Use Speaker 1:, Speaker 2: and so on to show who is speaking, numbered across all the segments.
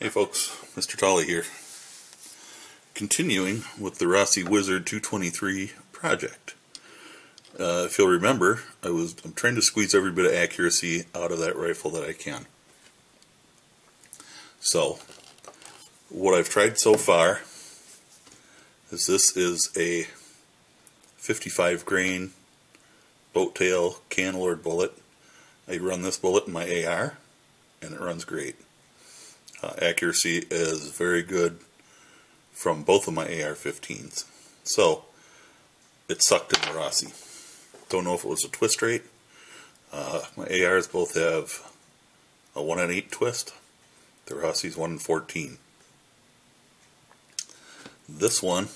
Speaker 1: Hey folks, Mr. Tolly here. Continuing with the Rossi Wizard 223 project. If you'll remember, I'm trying to squeeze every bit of accuracy out of that rifle that I can. So, what I've tried so far is this is a 55 grain boat tail cannelord bullet. I run this bullet in my AR and it runs great. Accuracy is very good from both of my AR-15s. So, it sucked in the Rossi. Don't know if it was a twist rate. My ARs both have a 1 in 8 twist. The Rossi's 1 in 14. This one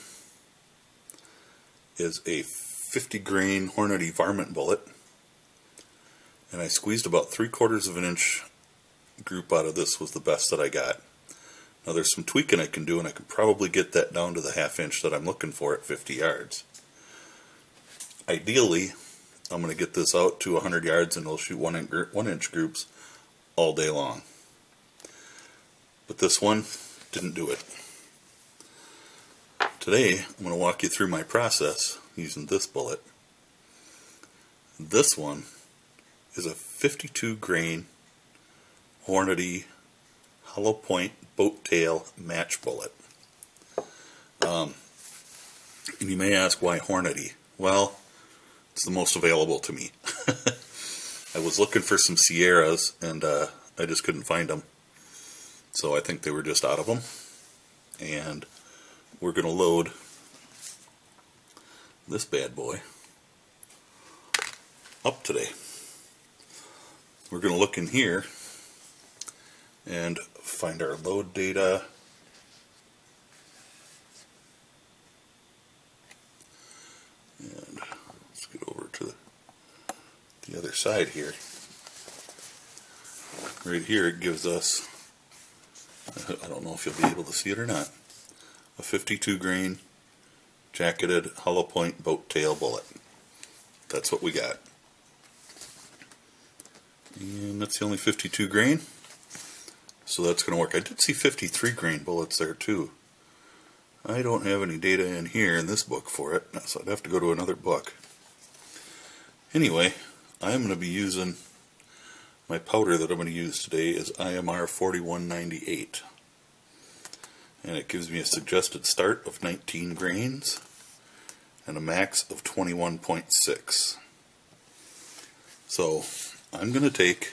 Speaker 1: is a 50 grain Hornady varmint bullet. And I squeezed about 3/4 of an inch group out of this. Was the best that I got. Now there's some tweaking I can do, and I can probably get that down to the 1/2 inch that I'm looking for at 50 yards. Ideally, I'm going to get this out to 100 yards and it'll shoot 1 inch groups all day long. But this one didn't do it. Today I'm going to walk you through my process using this bullet. This one is a 52 grain Hornady hollow point boat tail match bullet. And you may ask, why Hornady? Well, it's the most available to me. I was looking for some Sierras and I just couldn't find them. So I think they were just out of them. And we're going to load this bad boy up today. We're going to look in here and find our load data. And let's get over to the other side here. Right here it gives us, I don't know if you'll be able to see it or not, a 52 grain jacketed hollow point boat tail bullet. That's what we got. And that's the only 52 grain. So that's going to work. I did see 53 grain bullets there too. I don't have any data in here in this book for it, so I'd have to go to another book. Anyway, I'm going to be using, my powder that I'm going to use today is IMR 4198. And it gives me a suggested start of 19 grains and a max of 21.6. So I'm going to take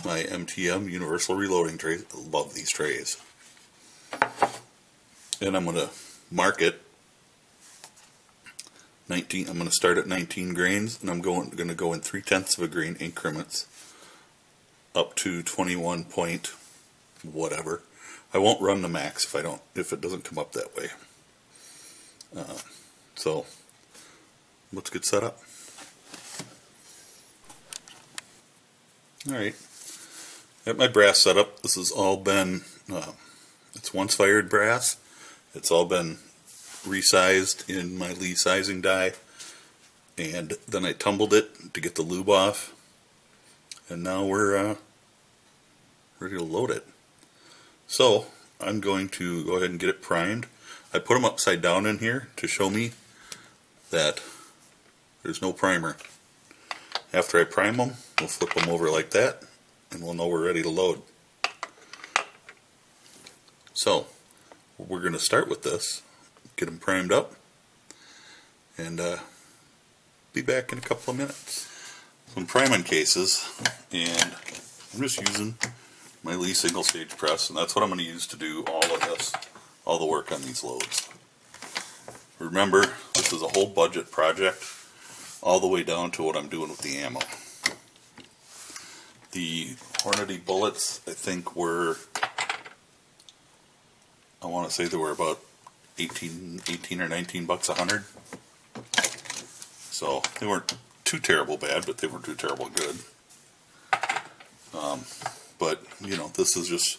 Speaker 1: my MTM universal reloading trays. I love these trays. And I'm going to mark it 19. I'm going to start at 19 grains, and I'm going to go in 3/10 of a grain increments up to 21 point whatever. I won't run the max if it doesn't come up that way. So let's get set up. Alright, got my brass set up. This has all been, it's once fired brass. It's all been resized in my Lee sizing die, and then I tumbled it to get the lube off, and now we're ready to load it. So I'm going to go ahead and get it primed. I put them upside down in here to show me that there's no primer. After I prime them, we'll flip them over like that, and we'll know we're ready to load. So, we're going to start with this, get them primed up, and be back in a couple of minutes. Some priming cases, and I'm just using my Lee single stage press, and that's what I'm going to use to do all of this, all the work on these loads. Remember, this is a whole budget project, all the way down to what I'm doing with the ammo. The Hornady bullets, I think, were, I want to say they were about 18 or 19 bucks a 100. So they weren't too terrible bad, but they weren't too terrible good. But you know, this is just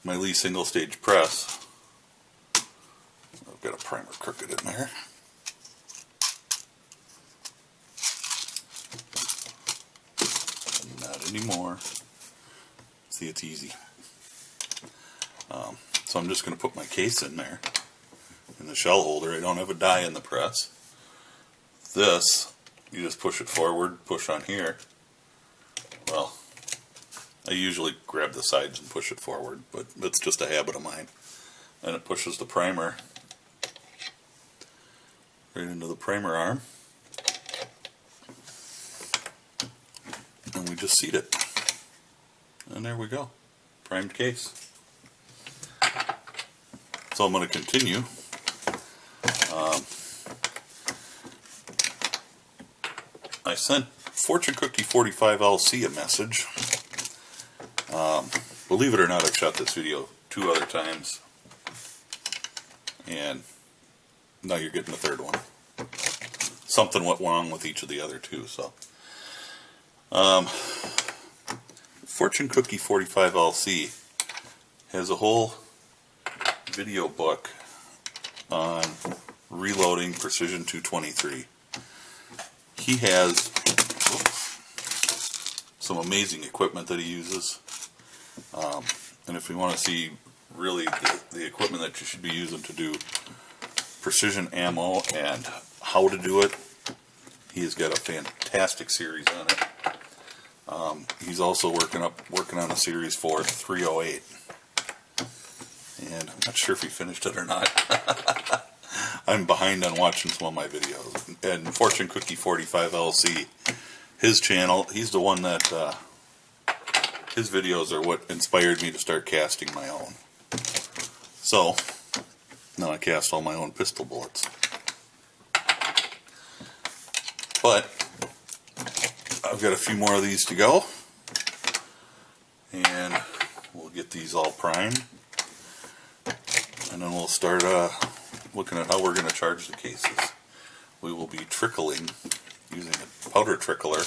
Speaker 1: my Lee single stage press. I've got a primer crooked in there. Not anymore. See, it's easy. So I'm just going to put my case in there, in the shell holder. I don't have a die in the press. This, you just push it forward, push on here. Well, I usually grab the sides and push it forward, but it's just a habit of mine. And it pushes the primer right into the primer arm. And we just seat it. And there we go. Primed case. So I'm going to continue. I sent Fortune Cookie 45 LC a message. Believe it or not, I've shot this video 2 other times. And now you're getting the 3rd one. Something went wrong with each of the other 2, so. Fortune Cookie 45 LC has a whole video book on reloading Precision 223. He has some amazing equipment that he uses. And if you want to see really the equipment that you should be using to do precision ammo and how to do it, he has got a fantastic series on it. He's also working on a series for 308. And I'm not sure if he finished it or not. I'm behind on watching some of my videos. And Fortune Cookie 45 LC, his channel, he's the one that, his videos are what inspired me to start casting my own. So, now I cast all my own pistol bullets. But, I've got a few more of these to go. And we'll get these all primed. And then we'll start looking at how we're going to charge the cases. We will be trickling using a powder trickler